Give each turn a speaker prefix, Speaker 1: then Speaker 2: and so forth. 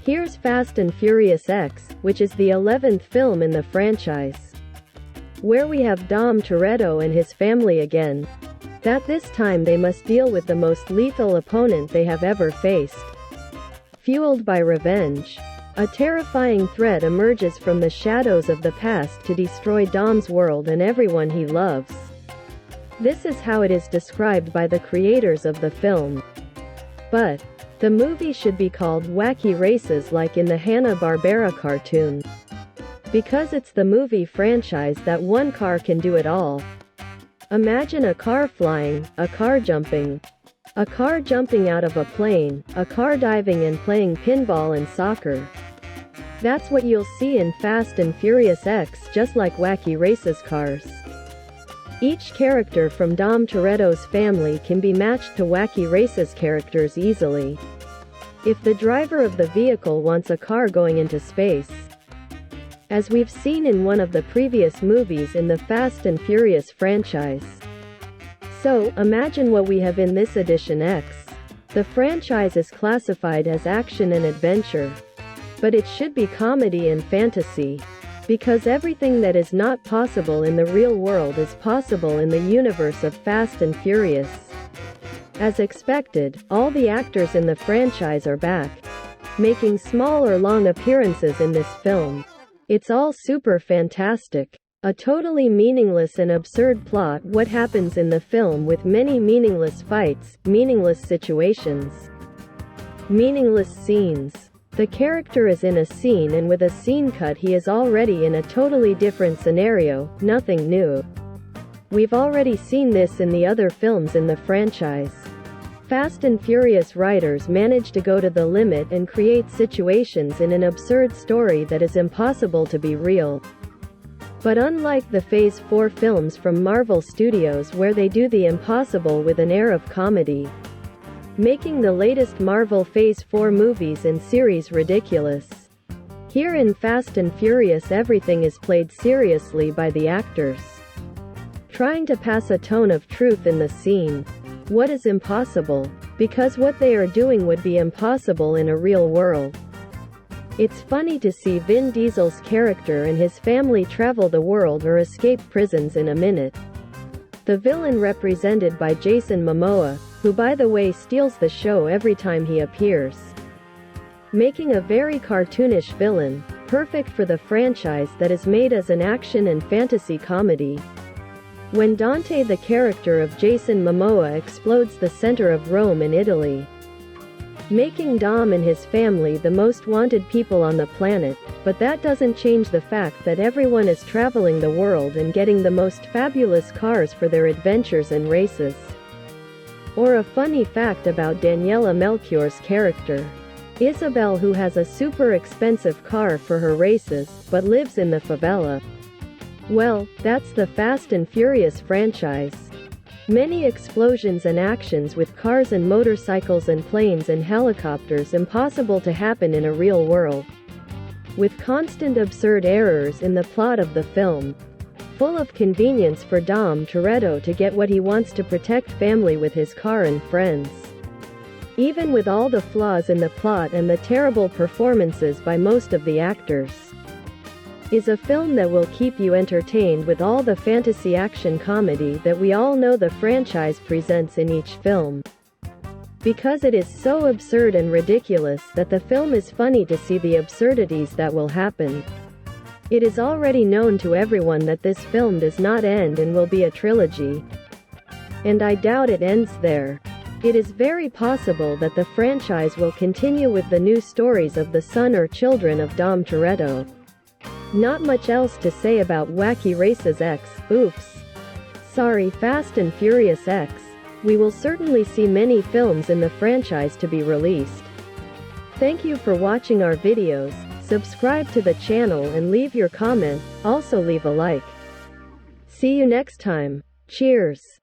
Speaker 1: Here's Fast and Furious X, which is the 11th film in the franchise, where we have Dom Toretto and his family again. That this time they must deal with the most lethal opponent they have ever faced. Fueled by revenge, a terrifying threat emerges from the shadows of the past to destroy Dom's world and everyone he loves. This is how it is described by the creators of the film. But the movie should be called Wacky Races like in the Hanna-Barbera cartoon, because it's the movie franchise that one car can do it all. Imagine a car flying, a car jumping out of a plane, a car diving and playing pinball and soccer. That's what you'll see in Fast and Furious X, just like Wacky Races cars. Each character from Dom Toretto's family can be matched to Wacky Races characters easily, if the driver of the vehicle wants a car going into space, as we've seen in one of the previous movies in the Fast and Furious franchise. So, imagine what we have in this edition X. The franchise is classified as action and adventure, but it should be comedy and fantasy, because everything that is not possible in the real world is possible in the universe of Fast and Furious. As expected, all the actors in the franchise are back, making small or long appearances in this film. It's all super fantastic. A totally meaningless and absurd plot. What happens in the film with many meaningless fights, meaningless situations, meaningless scenes. The character is in a scene and with a scene cut he is already in a totally different scenario, nothing new. We've already seen this in the other films in the franchise. Fast and Furious writers manage to go to the limit and create situations in an absurd story that is impossible to be real. But unlike the Phase 4 films from Marvel Studios where they do the impossible with an air of comedy, making the latest Marvel Phase 4 movies and series ridiculous, here in Fast and Furious everything is played seriously by the actors, trying to pass a tone of truth in the scene. What is impossible? Because what they are doing would be impossible in a real world. It's funny to see Vin Diesel's character and his family travel the world or escape prisons in a minute. The villain represented by Jason Momoa, who by the way steals the show every time he appears, making a very cartoonish villain, perfect for the franchise that is made as an action and fantasy comedy. When Dante, the character of Jason Momoa, explodes the center of Rome in Italy, making Dom and his family the most wanted people on the planet, but that doesn't change the fact that everyone is traveling the world and getting the most fabulous cars for their adventures and races. Or a funny fact about Daniela Melchior's character, Isabel, who has a super expensive car for her races, but lives in the favela. Well, that's the Fast and Furious franchise. Many explosions and actions with cars and motorcycles and planes and helicopters impossible to happen in a real world, with constant absurd errors in the plot of the film, full of convenience for Dom Toretto to get what he wants to protect family with his car and friends. Even with all the flaws in the plot and the terrible performances by most of the actors, is a film that will keep you entertained with all the fantasy action comedy that we all know the franchise presents in each film. Because it is so absurd and ridiculous that the film is funny to see the absurdities that will happen. It is already known to everyone that this film does not end and will be a trilogy. And I doubt it ends there. It is very possible that the franchise will continue with the new stories of the son or children of Dom Toretto. Not much else to say about Wacky Races X. Oops. Sorry, Fast and Furious X. We will certainly see many films in the franchise to be released. Thank you for watching our videos. Subscribe to the channel and leave your comment, also leave a like. See you next time. Cheers.